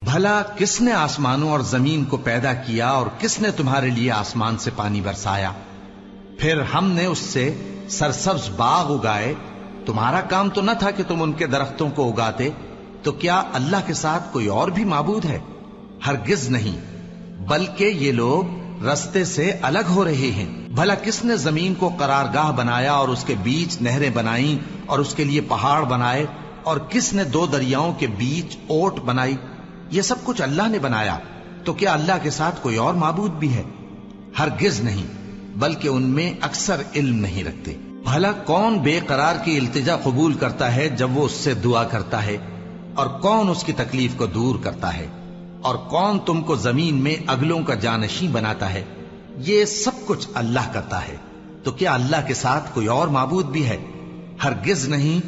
بھلا کس نے آسمانوں اور زمین کو پیدا کیا اور کس نے تمہارے لیے آسمان سے پانی برسایا؟ پھر ہم نے اس سے سرسبز باغ اگائے. تمہارا کام تو نہ تھا کہ تم ان کے درختوں کو اگاتے. تو کیا اللہ کے ساتھ کوئی اور بھی معبود ہے؟ ہرگز نہیں، بلکہ یہ لوگ رستے سے الگ ہو رہے ہیں. بھلا کس نے زمین کو قرارگاہ بنایا اور اس کے بیچ نہریں بنائیں اور اس کے لیے پہاڑ بنائے، اور کس نے دو دریاؤں کے بیچ اوٹ بنائی؟ یہ سب کچھ اللہ نے بنایا. تو کیا اللہ کے ساتھ کوئی اور معبود بھی ہے؟ ہرگز نہیں، بلکہ ان میں اکثر علم نہیں رکھتے. بھلا کون بے قرار کی التجا قبول کرتا ہے جب وہ اس سے دعا کرتا ہے، اور کون اس کی تکلیف کو دور کرتا ہے، اور کون تم کو زمین میں اگلوں کا جانشین بناتا ہے؟ یہ سب کچھ اللہ کرتا ہے. تو کیا اللہ کے ساتھ کوئی اور معبود بھی ہے؟ ہرگز نہیں،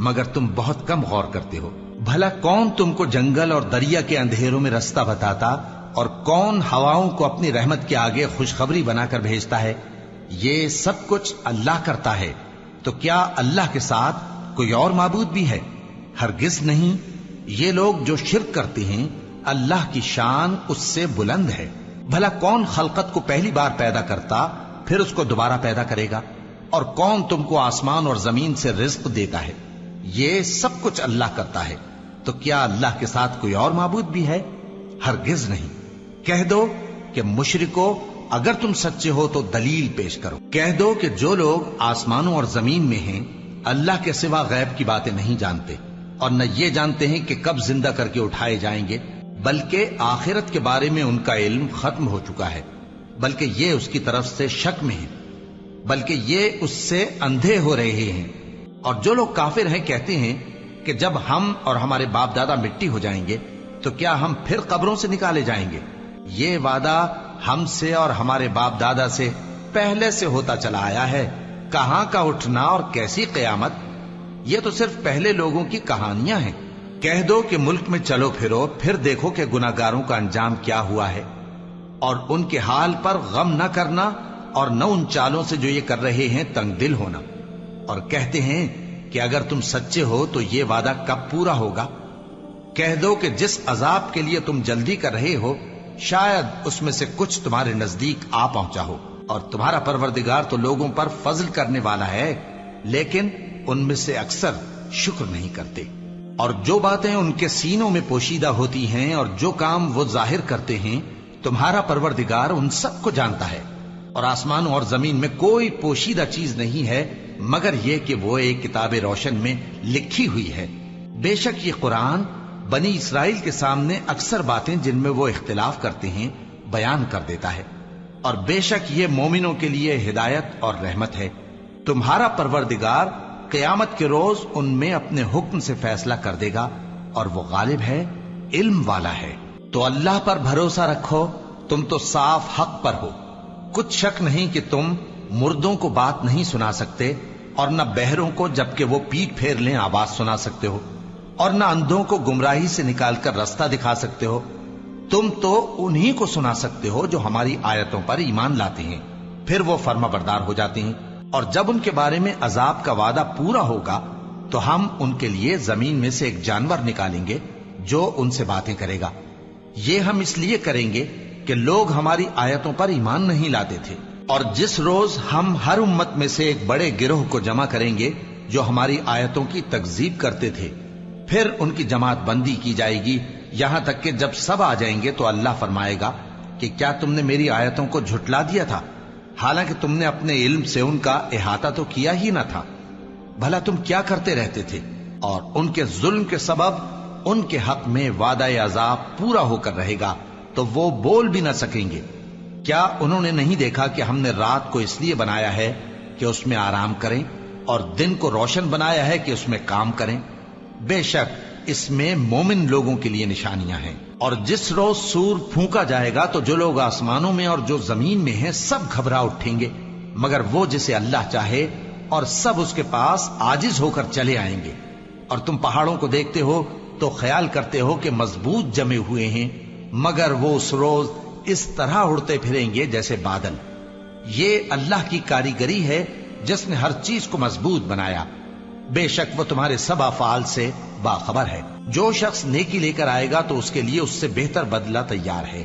مگر تم بہت کم غور کرتے ہو. بھلا کون تم کو جنگل اور دریا کے اندھیروں میں رستہ بتاتا، اور کون ہواؤں کو اپنی رحمت کے آگے خوشخبری بنا کر بھیجتا ہے؟ یہ سب کچھ اللہ کرتا ہے. تو کیا اللہ کے ساتھ کوئی اور معبود بھی ہے؟ ہرگز نہیں. یہ لوگ جو شرک کرتے ہیں اللہ کی شان اس سے بلند ہے. بھلا کون خلقت کو پہلی بار پیدا کرتا پھر اس کو دوبارہ پیدا کرے گا؟ اور کون تم کو آسمان اور زمین سے رزق دیتا ہے؟ یہ سب کچھ اللہ کرتا ہے. تو کیا اللہ کے ساتھ کوئی اور معبود بھی ہے؟ ہرگز نہیں. کہہ دو کہ مشرکو، اگر تم سچے ہو تو دلیل پیش کرو. کہہ دو کہ جو لوگ آسمانوں اور زمین میں ہیں اللہ کے سوا غیب کی باتیں نہیں جانتے، اور نہ یہ جانتے ہیں کہ کب زندہ کر کے اٹھائے جائیں گے، بلکہ آخرت کے بارے میں ان کا علم ختم ہو چکا ہے، بلکہ یہ اس کی طرف سے شک میں ہیں، بلکہ یہ اس سے اندھے ہو رہے ہیں. اور جو لوگ کافر ہیں کہتے ہیں کہ جب ہم اور ہمارے باپ دادا مٹی ہو جائیں گے تو کیا ہم پھر قبروں سے نکالے جائیں گے؟ یہ وعدہ ہم سے اور ہمارے باپ دادا سے پہلے سے ہوتا چلا آیا ہے. کہاں کا اٹھنا اور کیسی قیامت؟ یہ تو صرف پہلے لوگوں کی کہانیاں ہیں. کہہ دو کہ ملک میں چلو پھرو، پھر دیکھو کہ گناہگاروں کا انجام کیا ہوا ہے، اور ان کے حال پر غم نہ کرنا، اور نہ ان چالوں سے جو یہ کر رہے ہیں تنگ دل ہونا. اور کہتے ہیں کہ اگر تم سچے ہو تو یہ وعدہ کب پورا ہوگا؟ کہہ دو کہ جس عذاب کے لیے تم جلدی کر رہے ہو شاید اس میں سے کچھ تمہارے نزدیک آ پہنچا ہو، اور تمہارا پروردگار تو لوگوں پر فضل کرنے والا ہے، لیکن ان میں سے اکثر شکر نہیں کرتے. اور جو باتیں ان کے سینوں میں پوشیدہ ہوتی ہیں اور جو کام وہ ظاہر کرتے ہیں تمہارا پروردگار ان سب کو جانتا ہے. اور آسمانوں اور زمین میں کوئی پوشیدہ چیز نہیں ہے مگر یہ کہ وہ ایک کتاب روشن میں لکھی ہوئی ہے. بے شک یہ قرآن بنی اسرائیل کے سامنے اکثر باتیں جن میں وہ اختلاف کرتے ہیں بیان کر دیتا ہے، اور بے شک یہ مومنوں کے لیے ہدایت اور رحمت ہے. تمہارا پروردگار قیامت کے روز ان میں اپنے حکم سے فیصلہ کر دے گا، اور وہ غالب ہے، علم والا ہے. تو اللہ پر بھروسہ رکھو، تم تو صاف حق پر ہو. کچھ شک نہیں کہ تم مردوں کو بات نہیں سنا سکتے، اور نہ بہروں کو جبکہ وہ پیٹ پھیر لیں آواز سنا سکتے ہو، اور نہ اندھوں کو گمراہی سے نکال کر رستہ دکھا سکتے ہو. تم تو انہی کو سنا سکتے ہو جو ہماری آیتوں پر ایمان لاتے ہیں، پھر وہ فرما بردار ہو جاتے ہیں. اور جب ان کے بارے میں عذاب کا وعدہ پورا ہوگا تو ہم ان کے لیے زمین میں سے ایک جانور نکالیں گے جو ان سے باتیں کرے گا. یہ ہم اس لیے کریں گے کہ لوگ ہماری آیتوں پر ایمان نہیں لاتے تھے. اور جس روز ہم ہر امت میں سے ایک بڑے گروہ کو جمع کریں گے جو ہماری آیتوں کی تکذیب کرتے تھے، پھر ان کی جماعت بندی کی جائے گی یہاں تک کہ جب سب آ جائیں گے تو اللہ فرمائے گا کہ کیا تم نے میری آیتوں کو جھٹلا دیا تھا، حالانکہ تم نے اپنے علم سے ان کا احاطہ تو کیا ہی نہ تھا. بھلا تم کیا کرتے رہتے تھے؟ اور ان کے ظلم کے سبب ان کے حق میں وعدہ عذاب پورا ہو کر رہے گا تو وہ بول بھی نہ سکیں گے. کیا انہوں نے نہیں دیکھا کہ ہم نے رات کو اس لیے بنایا ہے کہ اس میں آرام کریں، اور دن کو روشن بنایا ہے کہ اس میں کام کریں؟ بے شک اس میں مومن لوگوں کے لیے نشانیاں ہیں. اور جس روز سور پھونکا جائے گا تو جو لوگ آسمانوں میں اور جو زمین میں ہیں سب گھبرا اٹھیں گے مگر وہ جسے اللہ چاہے، اور سب اس کے پاس عاجز ہو کر چلے آئیں گے. اور تم پہاڑوں کو دیکھتے ہو تو خیال کرتے ہو کہ مضبوط جمے ہوئے ہیں، مگر وہ اس روز اس طرح اڑتے پھریں گے جیسے بادل. یہ اللہ کی کاریگری ہے جس نے ہر چیز کو مضبوط بنایا. بے شک وہ تمہارے سب افعال سے باخبر ہے۔ جو شخص نیکی لے کر آئے گا تو اس کے لیے اس سے بہتر بدلہ تیار ہے،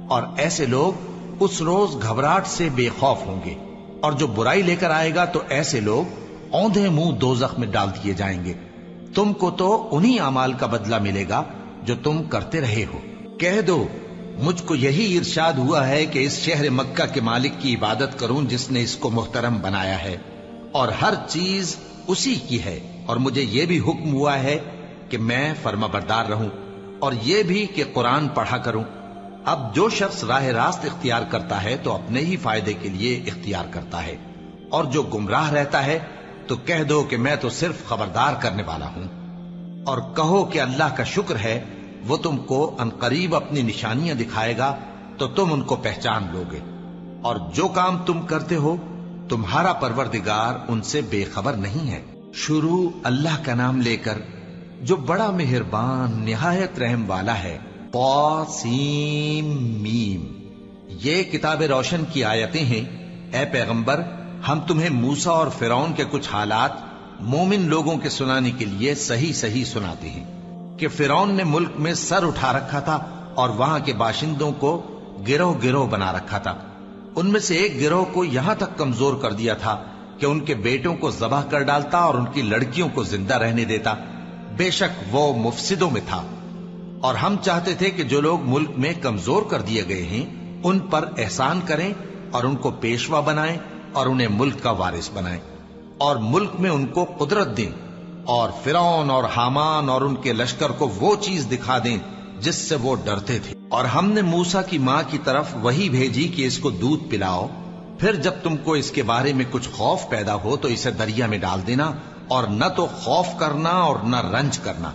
اور ایسے لوگ اس روز گھبراہٹ سے بے خوف ہوں گے، اور جو برائی لے کر آئے گا تو ایسے لوگ اوندھے منہ دوزخ میں ڈال دیے جائیں گے۔ تم کو تو انہی اعمال کا بدلہ ملے گا جو تم کرتے رہے ہو۔ کہہ دو مجھ کو یہی ارشاد ہوا ہے کہ اس شہر مکہ کے مالک کی عبادت کروں جس نے اس کو محترم بنایا ہے، اور ہر چیز اسی کی ہے، اور مجھے یہ بھی حکم ہوا ہے کہ میں فرما بردار رہوں، اور یہ بھی کہ قرآن پڑھا کروں۔ اب جو شخص راہ راست اختیار کرتا ہے تو اپنے ہی فائدے کے لیے اختیار کرتا ہے، اور جو گمراہ رہتا ہے تو کہہ دو کہ میں تو صرف خبردار کرنے والا ہوں۔ اور کہو کہ اللہ کا شکر ہے وہ تم کو عنقریب اپنی نشانیاں دکھائے گا تو تم ان کو پہچان لو گے، اور جو کام تم کرتے ہو تمہارا پروردگار ان سے بے خبر نہیں ہے۔ شروع اللہ کا نام لے کر جو بڑا مہربان نہایت رحم والا ہے۔ طاسیم میم، یہ کتاب روشن کی آیتیں ہیں۔ اے پیغمبر، ہم تمہیں موسیٰ اور فرعون کے کچھ حالات مومن لوگوں کے سنانے کے لیے صحیح صحیح سناتے ہیں کہ فرعون نے ملک میں سر اٹھا رکھا تھا اور وہاں کے باشندوں کو گروہ گروہ بنا رکھا تھا۔ ان میں سے ایک گروہ کو یہاں تک کمزور کر دیا تھا کہ ان کے بیٹوں کو ذبح کر ڈالتا اور ان کی لڑکیوں کو زندہ رہنے دیتا۔ بے شک وہ مفسدوں میں تھا، اور ہم چاہتے تھے کہ جو لوگ ملک میں کمزور کر دیے گئے ہیں ان پر احسان کریں اور ان کو پیشوا بنائیں اور انہیں ملک کا وارث بنائیں، اور ملک میں ان کو قدرت دیں، اور فرعون اور حامان اور ان کے لشکر کو وہ چیز دکھا دیں جس سے وہ ڈرتے تھے۔ اور ہم نے موسیٰ کی ماں کی طرف وحی بھیجی کہ اس کو دودھ پلاؤ، پھر جب تم کو اس کے بارے میں کچھ خوف پیدا ہو تو اسے دریا میں ڈال دینا، اور نہ تو خوف کرنا اور نہ رنج کرنا،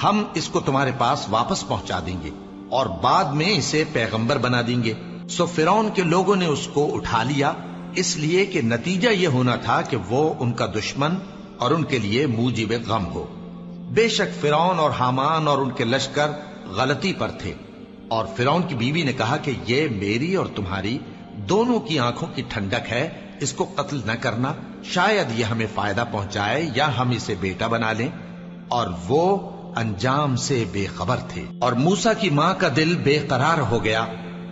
ہم اس کو تمہارے پاس واپس پہنچا دیں گے اور بعد میں اسے پیغمبر بنا دیں گے۔ سو فرعون کے لوگوں نے اس کو اٹھا لیا، اس لیے کہ نتیجہ یہ ہونا تھا کہ وہ ان کا دشمن اور ان کے لیے موجب غم ہو۔ بے شک فرعون اور حامان اور ان کے لشکر غلطی پر تھے، اور فرعون کی بیوی نے کہا کہ یہ میری اور تمہاری دونوں کی آنکھوں کی ٹھنڈک ہے، اس کو قتل نہ کرنا، شاید یہ ہمیں فائدہ پہنچائے یا ہم اسے بیٹا بنا لیں، اور وہ انجام سے بے خبر تھے۔ اور موسیٰ کی ماں کا دل بے قرار ہو گیا،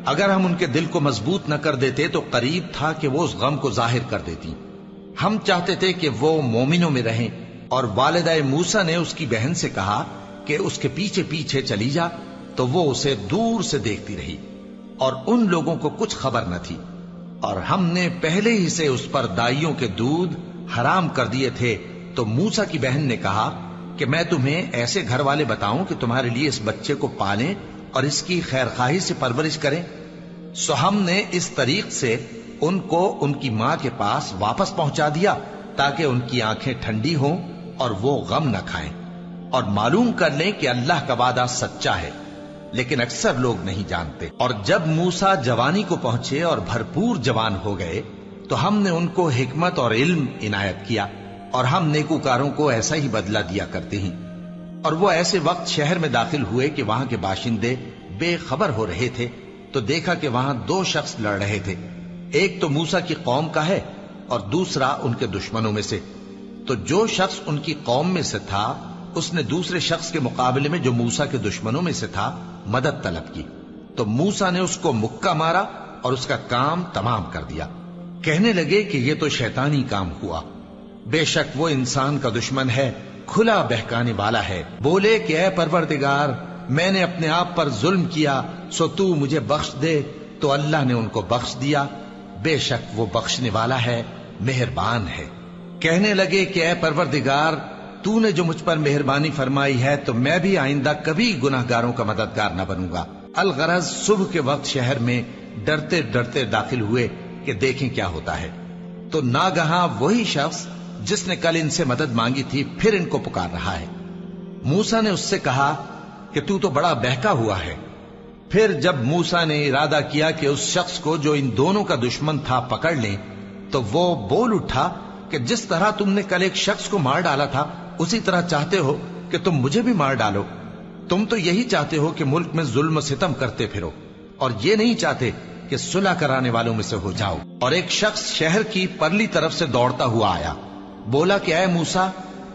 اگر ہم ان کے دل کو مضبوط نہ کر دیتے تو قریب تھا کہ وہ اس غم کو ظاہر کر دیتی۔ ہم چاہتے تھے کہ وہ مومنوں میں رہیں، اور والدہ موسیٰ نے اس کی بہن سے کہا کہ اس کے پیچھے پیچھے چلی جا، تو وہ اسے دور سے دیکھتی رہی، اور ان لوگوں کو کچھ خبر نہ تھی۔ اور ہم نے پہلے ہی سے اس پر دائیوں کے دودھ حرام کر دیے تھے، تو موسیٰ کی بہن نے کہا کہ میں تمہیں ایسے گھر والے بتاؤں کہ تمہارے لیے اس بچے کو پالیں اور اس کی خیر خواہی سے پرورش کریں۔ سو ہم نے اس طریق سے ان کو ان کی ماں کے پاس واپس پہنچا دیا تاکہ ان کی آنکھیں ٹھنڈی ہوں اور وہ غم نہ کھائیں، اور معلوم کر لیں کہ اللہ کا وعدہ سچا ہے، لیکن اکثر لوگ نہیں جانتے۔ اور جب موسیٰ جوانی کو پہنچے اور بھرپور جوان ہو گئے تو ہم نے ان کو حکمت اور علم عنایت کیا، اور ہم نیکوکاروں کو ایسا ہی بدلہ دیا کرتے ہیں۔ اور وہ ایسے وقت شہر میں داخل ہوئے کہ وہاں کے باشندے بے خبر ہو رہے تھے، تو دیکھا کہ وہاں دو شخص لڑ رہے تھے، ایک تو موسیٰ کی قوم کا ہے اور دوسرا ان کے دشمنوں میں سے۔ تو جو شخص ان کی قوم میں سے تھا اس نے دوسرے شخص کے مقابلے میں جو موسیٰ کے دشمنوں میں سے تھا مدد طلب کی، تو موسیٰ نے اس کو مکہ مارا اور اس کا کام تمام کر دیا۔ کہنے لگے کہ یہ تو شیطانی کام ہوا، بے شک وہ انسان کا دشمن ہے، کھلا بہکانے والا ہے۔ بولے کہ اے پروردگار، میں نے اپنے آپ پر ظلم کیا، سو تو مجھے بخش دے، تو اللہ نے ان کو بخش دیا، بے شک وہ بخشنے والا ہے، مہربان ہے۔ کہنے لگے کہ اے پروردگار، تو نے جو مجھ پر مہربانی فرمائی ہے تو میں بھی آئندہ کبھی گناہ گاروں کا مددگار نہ بنوں گا۔ الغرض صبح کے وقت شہر میں ڈرتے ڈرتے داخل ہوئے کہ دیکھیں کیا ہوتا ہے، تو ناگہاں وہی شخص جس نے کل ان سے مدد مانگی تھی پھر ان کو پکار رہا ہے۔ موسیٰ نے اس سے کہا کہ تو بڑا بہکا ہوا ہے۔ پھر جب موسیٰ نے ارادہ کیا کہ اس شخص کو جو ان دونوں کا دشمن تھا پکڑ لیں، تو وہ بول اٹھا کہ جس طرح تم نے کل ایک شخص کو مار ڈالا تھا اسی طرح چاہتے ہو کہ تم مجھے بھی مار ڈالو۔ تم تو یہی چاہتے ہو کہ ملک میں ظلم و ستم کرتے پھرو، اور یہ نہیں چاہتے کہ صلح کرانے والوں میں سے ہو جاؤ۔ اور ایک شخص شہر کی پرلی طرف سے دوڑتا ہوا آیا، بولا کہ اے موسیٰ،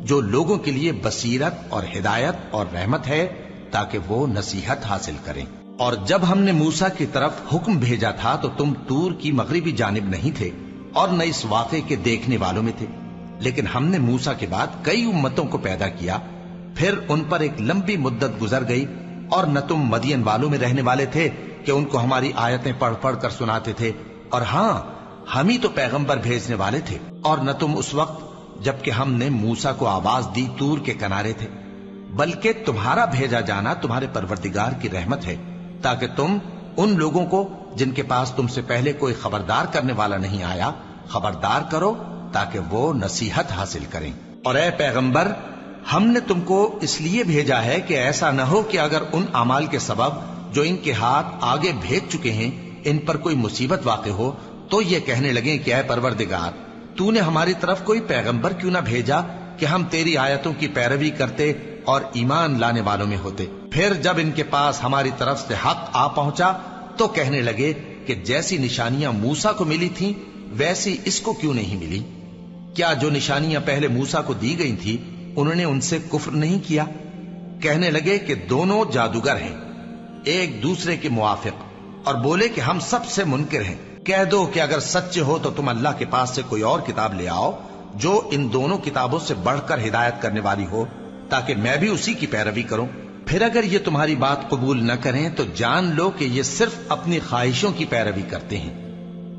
جو لوگوں کے لیے بصیرت اور ہدایت اور رحمت ہے تاکہ وہ نصیحت حاصل کریں۔ اور جب ہم نے موسیٰ کی طرف حکم بھیجا تھا تو تم طور کی مغربی جانب نہیں تھے اور نہ اس واقعے کے دیکھنے والوں میں تھے، لیکن ہم نے موسیٰ کے بعد کئی امتوں کو پیدا کیا، پھر ان پر ایک لمبی مدت گزر گئی، اور نہ تم مدین والوں میں رہنے والے تھے کہ ان کو ہماری آیتیں پڑھ پڑھ کر سناتے تھے، اور ہاں ہم ہی تو پیغمبر بھیجنے والے تھے، اور نہ تم اس وقت جبکہ ہم نے موسیٰ کو آواز دی طور کے کنارے تھے، بلکہ تمہارا بھیجا جانا تمہارے پروردگار کی رحمت ہے تاکہ تم ان لوگوں کو جن کے پاس تم سے پہلے کوئی خبردار کرنے والا نہیں آیا خبردار کرو تاکہ وہ نصیحت حاصل کریں۔ اور اے پیغمبر، ہم نے تم کو اس لیے بھیجا ہے کہ ایسا نہ ہو کہ اگر ان اعمال کے سبب جو ان کے ہاتھ آگے بھیج چکے ہیں ان پر کوئی مصیبت واقع ہو تو یہ کہنے لگیں کہ اے پروردگار، تو نے ہماری طرف کوئی پیغمبر کیوں نہ بھیجا کہ ہم تیری آیتوں کی پیروی کرتے اور ایمان لانے والوں میں ہوتے۔ پھر جب ان کے پاس ہماری طرف سے حق آ پہنچا تو کہنے لگے کہ جیسی نشانیاں موسیٰ کو ملی تھیں ویسی اس کو کیوں نہیں ملی؟ کیا جو نشانیاں پہلے موسیٰ کو دی گئی تھی انہوں نے ان سے کفر نہیں کیا؟ کہنے لگے کہ دونوں جادوگر ہیں ایک دوسرے کے موافق، اور بولے کہ ہم سب سے منکر ہیں۔ کہہ دو کہ اگر سچے ہو تو تم اللہ کے پاس سے کوئی اور کتاب لے آؤ جو ان دونوں کتابوں سے بڑھ کر ہدایت کرنے والی ہو تاکہ میں بھی اسی کی پیروی کروں۔ پھر اگر یہ تمہاری بات قبول نہ کریں تو جان لو کہ یہ صرف اپنی خواہشوں کی پیروی کرتے ہیں،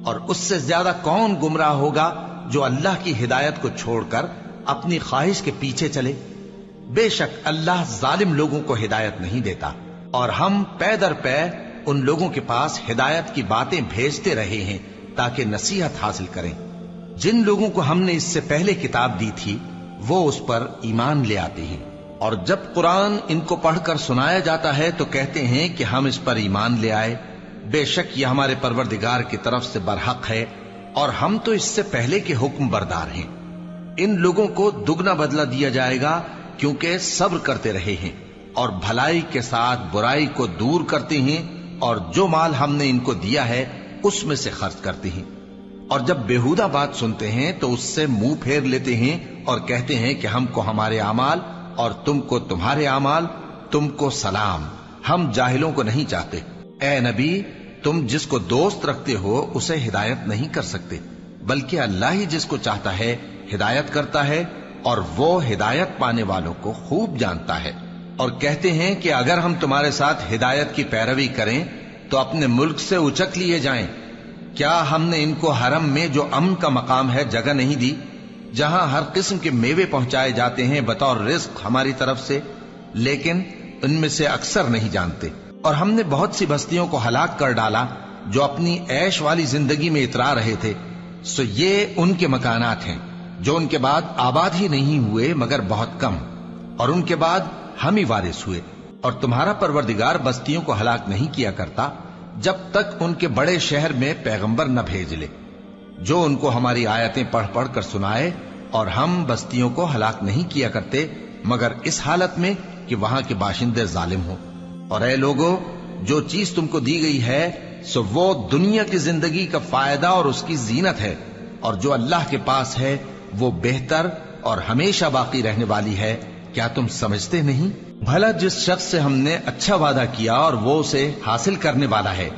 اور اس سے زیادہ کون گمراہ ہوگا جو اللہ کی ہدایت کو چھوڑ کر اپنی خواہش کے پیچھے چلے۔ بے شک اللہ ظالم لوگوں کو ہدایت نہیں دیتا، اور ہم پے در پے ان لوگوں کے پاس ہدایت کی باتیں بھیجتے رہے ہیں تاکہ نصیحت حاصل کریں۔ جن لوگوں کو ہم نے اس سے پہلے کتاب دی تھی وہ اس پر ایمان لے آتے ہیں، اور جب قرآن ان کو پڑھ کر سنایا جاتا ہے تو کہتے ہیں کہ ہم اس پر ایمان لے آئے، بے شک یہ ہمارے پروردگار کی طرف سے برحق ہے اور ہم تو اس سے پہلے کے حکم بردار ہیں۔ ان لوگوں کو دگنا بدلہ دیا جائے گا کیونکہ صبر کرتے رہے ہیں اور بھلائی کے ساتھ برائی کو دور کرتے ہیں، اور جو مال ہم نے ان کو دیا ہے اس میں سے خرچ کرتے ہیں، اور جب بےہودہ بات سنتے ہیں تو اس سے منہ پھیر لیتے ہیں اور کہتے ہیں کہ ہم کو ہمارے اعمال اور تم کو تمہارے اعمال، تم کو سلام، ہم جاہلوں کو نہیں چاہتے۔ اے نبی، تم جس کو دوست رکھتے ہو اسے ہدایت نہیں کر سکتے، بلکہ اللہ ہی جس کو چاہتا ہے ہدایت کرتا ہے، اور وہ ہدایت پانے والوں کو خوب جانتا ہے۔ اور کہتے ہیں کہ اگر ہم تمہارے ساتھ ہدایت کی پیروی کریں تو اپنے ملک سے اچک لیے جائیں۔ کیا ہم نے ان کو حرم میں جو امن کا مقام ہے جگہ نہیں دی، جہاں ہر قسم کے میوے پہنچائے جاتے ہیں بطور رزق ہماری طرف سے؟ لیکن ان میں سے اکثر نہیں جانتے۔ اور ہم نے بہت سی بستیوں کو ہلاک کر ڈالا جو اپنی عیش والی زندگی میں اترا رہے تھے، سو یہ ان کے مکانات ہیں جو ان کے بعد آباد ہی نہیں ہوئے مگر بہت کم، اور ان کے بعد ہم ہی وارث ہوئے۔ اور تمہارا پروردگار بستیوں کو ہلاک نہیں کیا کرتا جب تک ان کے بڑے شہر میں پیغمبر نہ بھیج لے جو ان کو ہماری آیتیں پڑھ پڑھ کر سنائے، اور ہم بستیوں کو ہلاک نہیں کیا کرتے مگر اس حالت میں کہ وہاں کے باشندے ظالم ہوں۔ اور اے لوگو، جو چیز تم کو دی گئی ہے سو وہ دنیا کی زندگی کا فائدہ اور اس کی زینت ہے، اور جو اللہ کے پاس ہے وہ بہتر اور ہمیشہ باقی رہنے والی ہے۔ کیا تم سمجھتے نہیں؟ بھلا جس شخص سے ہم نے اچھا وعدہ کیا اور وہ اسے حاصل کرنے والا ہے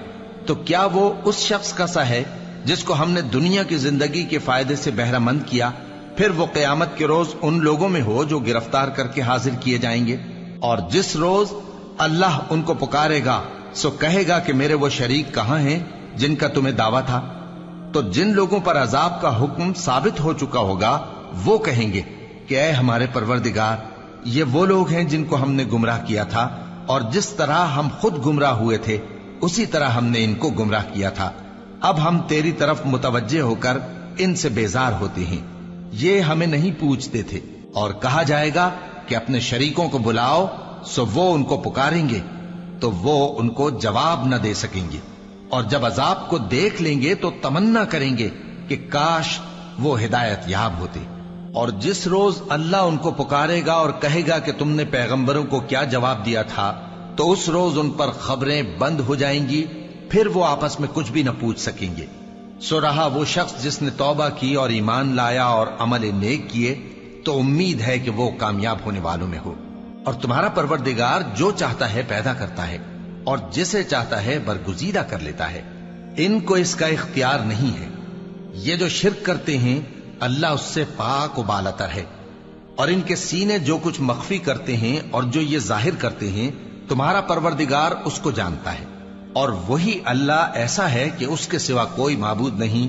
تو کیا وہ اس شخص کا سا ہے جس کو ہم نے دنیا کی زندگی کے فائدے سے بہرہ مند کیا، پھر وہ قیامت کے روز ان لوگوں میں ہو جو گرفتار کر کے حاضر کیے جائیں گے؟ اور جس روز اللہ ان کو پکارے گا سو کہے گا کہ میرے وہ شریک کہاں ہیں جن کا تمہیں دعویٰ تھا؟ تو جن لوگوں پر عذاب کا حکم ثابت ہو چکا ہوگا وہ کہیں گے کہ اے ہمارے پروردگار، یہ وہ لوگ ہیں جن کو ہم نے گمراہ کیا تھا، اور جس طرح ہم خود گمراہ ہوئے تھے اسی طرح ہم نے ان کو گمراہ کیا تھا۔ اب ہم تیری طرف متوجہ ہو کر ان سے بیزار ہوتے ہیں، یہ ہمیں نہیں پوچھتے تھے۔ اور کہا جائے گا کہ اپنے شریکوں کو بلاؤ، سو وہ ان کو پکاریں گے تو وہ ان کو جواب نہ دے سکیں گے، اور جب عذاب کو دیکھ لیں گے تو تمنا کریں گے کہ کاش وہ ہدایت یاب ہوتے۔ اور جس روز اللہ ان کو پکارے گا اور کہے گا کہ تم نے پیغمبروں کو کیا جواب دیا تھا، تو اس روز ان پر خبریں بند ہو جائیں گی، پھر وہ آپس میں کچھ بھی نہ پوچھ سکیں گے۔ سو رہا وہ شخص جس نے توبہ کی اور ایمان لایا اور عمل نیک کیے، تو امید ہے کہ وہ کامیاب ہونے والوں میں ہو۔ اور تمہارا پروردگار جو چاہتا ہے پیدا کرتا ہے اور جسے چاہتا ہے برگزیدہ کر لیتا ہے، ان کو اس کا اختیار نہیں ہے۔ یہ جو شرک کرتے ہیں اللہ اس سے پاک و بالاتر ہے، اور ان کے سینے جو کچھ مخفی کرتے ہیں اور جو یہ ظاہر کرتے ہیں تمہارا پروردگار اس کو جانتا ہے۔ اور وہی اللہ ایسا ہے کہ اس کے سوا کوئی معبود نہیں،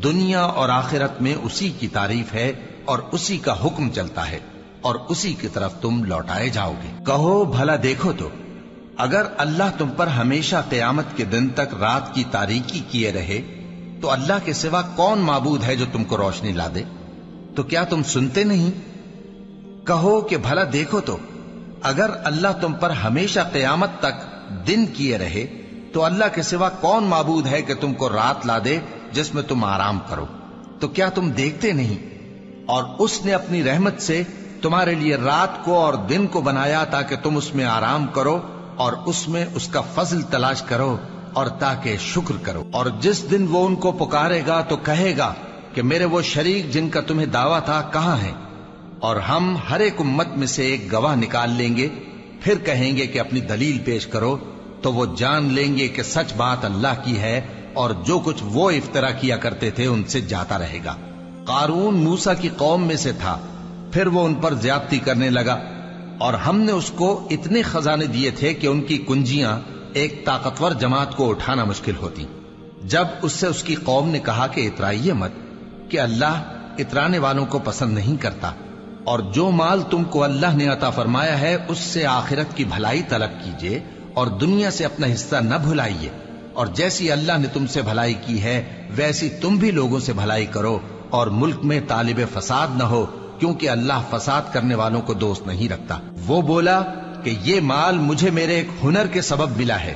دنیا اور آخرت میں اسی کی تعریف ہے اور اسی کا حکم چلتا ہے اور اسی کی طرف تم لوٹائے جاؤ گے۔ کہو بھلا دیکھو تو اگر اللہ تم پر ہمیشہ قیامت کے دن تک رات کی تاریکی کیے رہے تو اللہ کے سوا کون معبود ہے جو تم کو روشنی لا دے؟ تو کیا تم سنتے نہیں؟ کہو کہ بھلا دیکھو تو اگر اللہ تم پر ہمیشہ قیامت تک دن کیے رہے تو اللہ کے سوا کون معبود ہے کہ تم کو رات لا دے جس میں تم آرام کرو؟ تو کیا تم دیکھتے نہیں؟ اور اس نے اپنی رحمت سے تمہارے لیے رات کو اور دن کو بنایا تاکہ تم اس میں آرام کرو اور اس میں اس کا فضل تلاش کرو اور تاکہ شکر کرو۔ اور جس دن وہ ان کو پکارے گا تو کہے گا کہ میرے وہ شریک جن کا تمہیں دعویٰ تھا کہاں ہیں؟ اور ہم ہر ایک امت میں سے ایک گواہ نکال لیں گے، پھر کہیں گے کہ اپنی دلیل پیش کرو، تو وہ جان لیں گے کہ سچ بات اللہ کی ہے اور جو کچھ وہ افترا کیا کرتے تھے ان سے جاتا رہے گا۔ قارون موسیٰ کی قوم میں سے تھا، پھر وہ ان پر زیادتی کرنے لگا، اور ہم نے اس کو اتنے خزانے دیے تھے کہ ان کی کنجیاں ایک طاقتور جماعت کو اٹھانا مشکل ہوتی۔ جب اس سے اس کی قوم نے کہا کہ اترائیے مت، کہ اللہ اترانے والوں کو پسند نہیں کرتا، اور جو مال تم کو اللہ نے عطا فرمایا ہے اس سے آخرت کی بھلائی طلب کیجیے اور دنیا سے اپنا حصہ نہ بھلائیے، اور جیسی اللہ نے تم سے بھلائی کی ہے ویسی تم بھی لوگوں سے بھلائی کرو، اور ملک میں طالب فساد نہ ہو، کیونکہ اللہ فساد کرنے والوں کو دوست نہیں رکھتا۔ وہ بولا کہ یہ مال مجھے میرے ایک ہنر کے سبب ملا ہے۔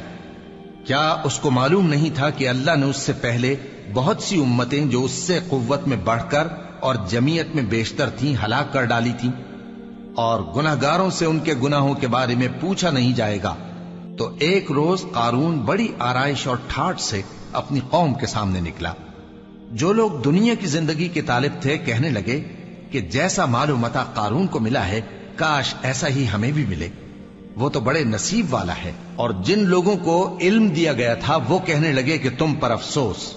کیا اس کو معلوم نہیں تھا کہ اللہ نے اس سے پہلے بہت سی امتیں جو اس سے قوت میں بڑھ کر اور جمعیت میں بیشتر تھیں ہلاک کر ڈالی تھیں، اور گناہگاروں سے ان کے گناہوں کے بارے میں پوچھا نہیں جائے گا؟ تو ایک روز قارون بڑی آرائش اور ٹھاٹھ سے اپنی قوم کے سامنے نکلا۔ جو لوگ دنیا کی زندگی کے طالب تھے کہنے لگے کہ جیسا مال و متاع قارون کو ملا ہے کاش ایسا ہی ہمیں بھی ملے، وہ تو بڑے نصیب والا ہے۔ اور جن لوگوں کو علم دیا گیا تھا وہ کہنے لگے کہ تم پر افسوس،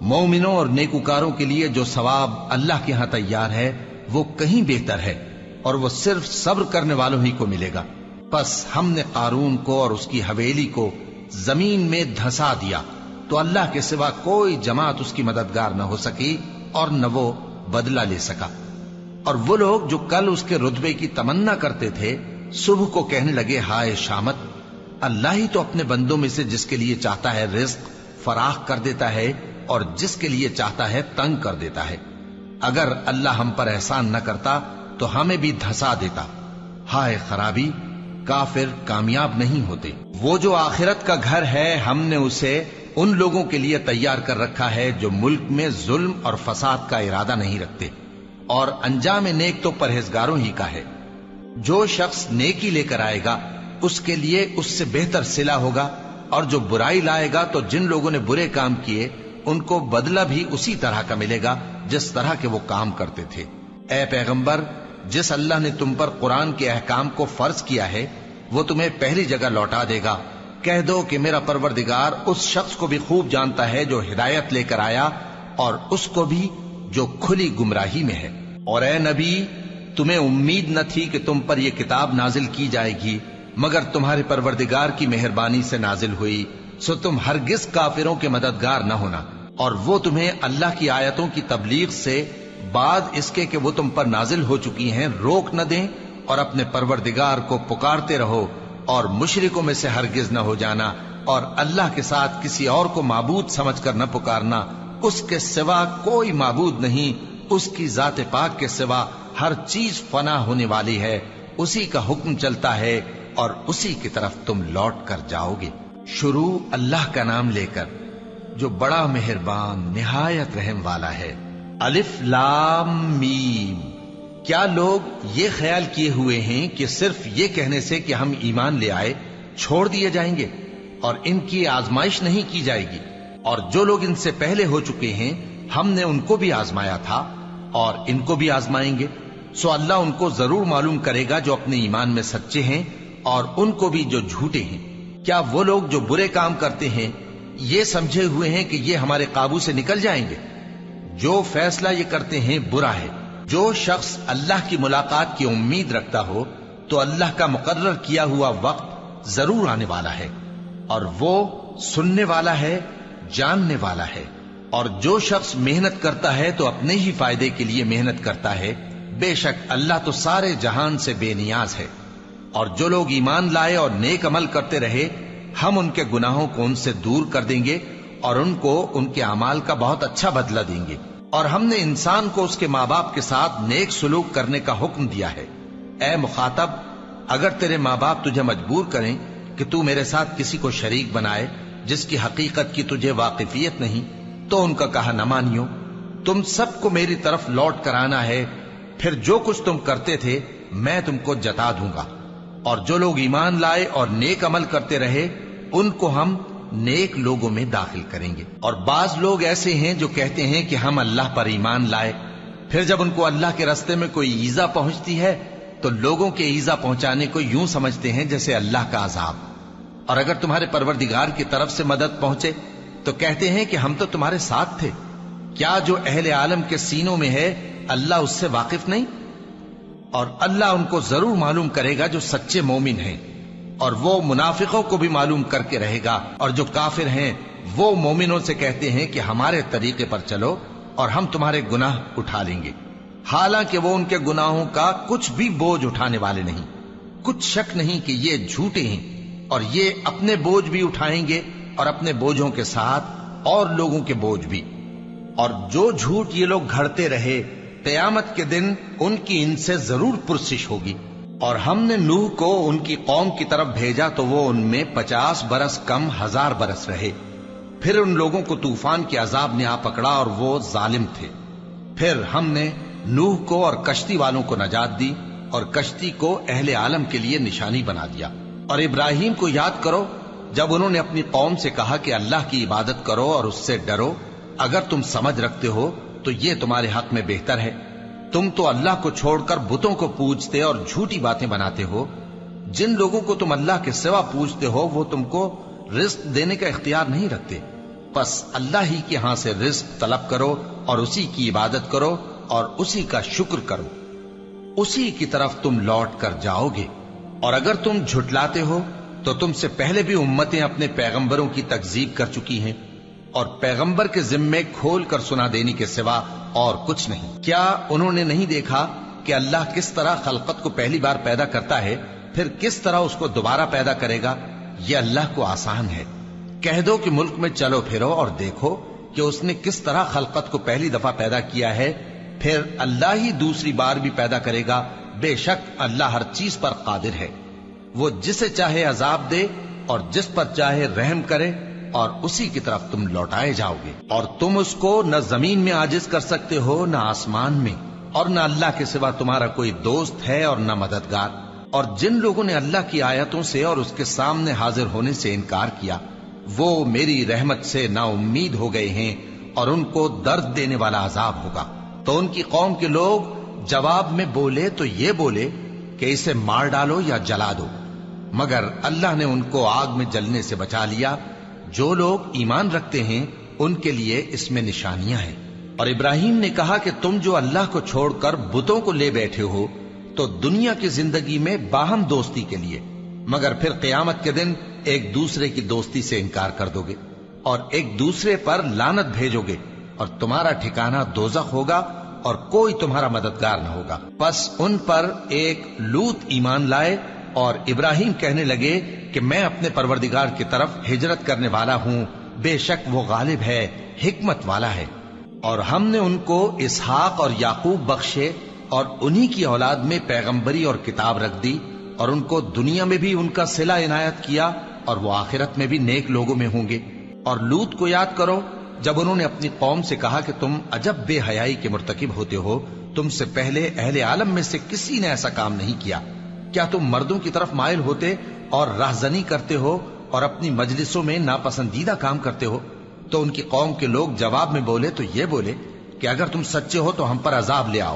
مومنوں اور نیکوکاروں کے لیے جو ثواب اللہ کے ہاں تیار ہے وہ کہیں بہتر ہے، اور وہ صرف صبر کرنے والوں ہی کو ملے گا۔ پس ہم نے قارون کو اور اس کی حویلی کو زمین میں دھسا دیا، تو اللہ کے سوا کوئی جماعت اس کی مددگار نہ ہو سکی اور نہ وہ بدلہ لے سکا۔ اور وہ لوگ جو کل اس کے رتبے کی تمنا کرتے تھے صبح کو کہنے لگے ہائے شامت، اللہ ہی تو اپنے بندوں میں سے جس کے لیے چاہتا ہے رزق فراخ کر دیتا ہے اور جس کے لیے چاہتا ہے تنگ کر دیتا ہے۔ اگر اللہ ہم پر احسان نہ کرتا تو ہمیں بھی دھسا دیتا۔ ہائے خرابی، کافر کامیاب نہیں ہوتے۔ وہ جو آخرت کا گھر ہے ہم نے اسے ان لوگوں کے لیے تیار کر رکھا ہے جو ملک میں ظلم اور فساد کا ارادہ نہیں رکھتے، اور انجام نیک تو پرہیزگاروں ہی کا ہے۔ جو شخص نیکی لے کر آئے گا اس کے لیے اس سے بہتر صلہ ہوگا، اور جو برائی لائے گا تو جن لوگوں نے برے کام کیے ان کو بدلہ بھی اسی طرح کا ملے گا جس طرح کے وہ کام کرتے تھے۔ اے پیغمبر، جس اللہ نے تم پر قرآن کے احکام کو فرض کیا ہے وہ تمہیں پہلی جگہ لوٹا دے گا۔ کہہ دو کہ میرا پروردگار اس شخص کو بھی خوب جانتا ہے جو ہدایت لے کر آیا اور اس کو بھی جو کھلی گمراہی میں ہے۔ اور اے نبی، تمہیں امید نہ تھی کہ تم پر یہ کتاب نازل کی جائے گی مگر تمہارے پروردگار کی مہربانی سے نازل ہوئی، سو تم ہرگز کافروں کے مددگار نہ ہونا، اور وہ تمہیں اللہ کی آیتوں کی تبلیغ سے بعد اس کے کہ وہ تم پر نازل ہو چکی ہیں روک نہ دیں، اور اپنے پروردگار کو پکارتے رہو اور مشرکوں میں سے ہرگز نہ ہو جانا، اور اللہ کے ساتھ کسی اور کو معبود سمجھ کر نہ پکارنا، اس کے سوا کوئی معبود نہیں، اس کی ذات پاک کے سوا ہر چیز فنا ہونے والی ہے، اسی کا حکم چلتا ہے اور اسی کی طرف تم لوٹ کر جاؤ گے۔ شروع اللہ کا نام لے کر جو بڑا مہربان نہایت رحم والا ہے۔ الف لام میم۔ کیا لوگ یہ خیال کیے ہوئے ہیں کہ صرف یہ کہنے سے کہ ہم ایمان لے آئے چھوڑ دیے جائیں گے اور ان کی آزمائش نہیں کی جائے گی؟ اور جو لوگ ان سے پہلے ہو چکے ہیں ہم نے ان کو بھی آزمایا تھا اور ان کو بھی آزمائیں گے، سو اللہ ان کو ضرور معلوم کرے گا جو اپنے ایمان میں سچے ہیں اور ان کو بھی جو جھوٹے ہیں۔ کیا وہ لوگ جو برے کام کرتے ہیں یہ سمجھے ہوئے ہیں کہ یہ ہمارے قابو سے نکل جائیں گے؟ جو فیصلہ یہ کرتے ہیں برا ہے۔ جو شخص اللہ کی ملاقات کی امید رکھتا ہو تو اللہ کا مقرر کیا ہوا وقت ضرور آنے والا ہے، اور وہ سننے والا ہے، جاننے والا ہے۔ اور جو شخص محنت کرتا ہے تو اپنے ہی فائدے کے لیے محنت کرتا ہے، بے شک اللہ تو سارے جہان سے بے نیاز ہے۔ اور جو لوگ ایمان لائے اور نیک عمل کرتے رہے، ہم ان کے گناہوں کو ان سے دور کر دیں گے اور ان کو ان کے اعمال کا بہت اچھا بدلہ دیں گے۔ اور ہم نے انسان کو اس کے ماں باپ کے ساتھ نیک سلوک کرنے کا حکم دیا ہے۔ اے مخاطب، اگر تیرے ماں باپ تجھے مجبور کریں کہ تو میرے ساتھ کسی کو شریک بنائے جس کی حقیقت کی تجھے واقفیت نہیں، تو ان کا کہا نہ مانیو۔ تم سب کو میری طرف لوٹ کر آنا ہے، پھر جو کچھ تم کرتے تھے میں تم کو جتا دوں گا۔ اور جو لوگ ایمان لائے اور نیک عمل کرتے رہے ان کو ہم نیک لوگوں میں داخل کریں گے۔ اور بعض لوگ ایسے ہیں جو کہتے ہیں کہ ہم اللہ پر ایمان لائے، پھر جب ان کو اللہ کے راستے میں کوئی ایذا پہنچتی ہے تو لوگوں کے ایذا پہنچانے کو یوں سمجھتے ہیں جیسے اللہ کا عذاب۔ اور اگر تمہارے پروردگار کی طرف سے مدد پہنچے تو کہتے ہیں کہ ہم تو تمہارے ساتھ تھے۔ کیا جو اہل عالم کے سینوں میں ہے اللہ اس سے واقف نہیں؟ اور اللہ ان کو ضرور معلوم کرے گا جو سچے مومن ہیں، اور وہ منافقوں کو بھی معلوم کر کے رہے گا۔ اور جو کافر ہیں وہ مومنوں سے کہتے ہیں کہ ہمارے طریقے پر چلو اور ہم تمہارے گناہ اٹھا لیں گے، حالانکہ وہ ان کے گناہوں کا کچھ بھی بوجھ اٹھانے والے نہیں۔ کچھ شک نہیں کہ یہ جھوٹے ہیں، اور یہ اپنے بوجھ بھی اٹھائیں گے اور اپنے بوجھوں کے ساتھ اور لوگوں کے بوجھ بھی۔ اور جو جھوٹ یہ لوگ گھڑتے رہے قیامت کے دن ان کی ان سے ضرور پرسش ہوگی۔ اور ہم نے نوح کو ان کی قوم کی طرف بھیجا تو وہ ان میں 50 برس کم 1000 برس رہے۔ پھر ان لوگوں کو طوفان کے عذاب نے آ پکڑا اور وہ ظالم تھے۔ پھر ہم نے نوح کو اور کشتی والوں کو نجات دی اور کشتی کو اہل عالم کے لیے نشانی بنا دیا۔ اور ابراہیم کو یاد کرو جب انہوں نے اپنی قوم سے کہا کہ اللہ کی عبادت کرو اور اس سے ڈرو، اگر تم سمجھ رکھتے ہو تو یہ تمہارے حق میں بہتر ہے۔ تم تو اللہ کو چھوڑ کر بتوں کو پوجتے اور جھوٹی باتیں بناتے ہو۔ جن لوگوں کو تم اللہ کے سوا پوجتے ہو وہ تم کو رزق دینے کا اختیار نہیں رکھتے، پس اللہ ہی کے ہاں سے رزق طلب کرو اور اسی کی عبادت کرو اور اسی کا شکر کرو، اسی کی طرف تم لوٹ کر جاؤ گے۔ اور اگر تم جھٹلاتے ہو تو تم سے پہلے بھی امتیں اپنے پیغمبروں کی تکذیب کر چکی ہیں، اور پیغمبر کے ذمے کھول کر سنا دینے کے سوا اور کچھ نہیں۔ کیا انہوں نے نہیں دیکھا کہ اللہ کس طرح خلقت کو پہلی بار پیدا کرتا ہے پھر کس طرح اس کو دوبارہ پیدا کرے گا؟ یہ اللہ کو آسان ہے۔ کہہ دو کہ ملک میں چلو پھرو اور دیکھو کہ اس نے کس طرح خلقت کو پہلی دفعہ پیدا کیا ہے، پھر اللہ ہی دوسری بار بھی پیدا کرے گا۔ بے شک اللہ ہر چیز پر قادر ہے۔ وہ جسے چاہے عذاب دے اور جس پر چاہے رحم کرے، اور اسی کی طرف تم لوٹائے جاؤ گے۔ اور تم اس کو نہ زمین میں عاجز کر سکتے ہو نہ آسمان میں، اور نہ اللہ کے سوا تمہارا کوئی دوست ہے اور نہ مددگار۔ اور جن لوگوں نے اللہ کی آیتوں سے اور اس کے سامنے حاضر ہونے سے انکار کیا وہ میری رحمت سے نا امید ہو گئے ہیں، اور ان کو درد دینے والا عذاب ہوگا۔ تو ان کی قوم کے لوگ جواب میں بولے تو یہ بولے کہ اسے مار ڈالو یا جلا دو، مگر اللہ نے ان کو آگ میں جلنے سے بچا لیا۔ جو لوگ ایمان رکھتے ہیں ان کے لیے اس میں نشانیاں ہیں۔ اور ابراہیم نے کہا کہ تم جو اللہ کو چھوڑ کر بتوں کو لے بیٹھے ہو تو دنیا کی زندگی میں باہم دوستی کے لیے، مگر پھر قیامت کے دن ایک دوسرے کی دوستی سے انکار کر دو گے اور ایک دوسرے پر لعنت بھیجو گے، اور تمہارا ٹھکانہ دوزخ ہوگا اور کوئی تمہارا مددگار نہ ہوگا۔ پس ان پر ایک لوط ایمان لائے اور ابراہیم کہنے لگے کہ میں اپنے پروردگار کی طرف ہجرت کرنے والا ہوں، بے شک وہ غالب ہے، حکمت والا ہے۔ اور ہم نے ان کو اسحاق اور یعقوب بخشے اور انہی کی اولاد میں پیغمبری اور کتاب رکھ دی، اور ان کو دنیا میں بھی ان کا صلہ عنایت کیا اور وہ آخرت میں بھی نیک لوگوں میں ہوں گے۔ اور لوط کو یاد کرو جب انہوں نے اپنی قوم سے کہا کہ تم عجب بے حیائی کے مرتکب ہوتے ہو، تم سے پہلے اہل عالم میں سے کسی نے ایسا کام نہیں کیا۔ کیا تم مردوں کی طرف مائل ہوتے اور راہزنی کرتے ہو اور اپنی مجلسوں میں ناپسندیدہ کام کرتے ہو؟ تو ان کی قوم کے لوگ جواب میں بولے تو یہ بولے کہ اگر تم سچے ہو تو ہم پر عذاب لے آؤ،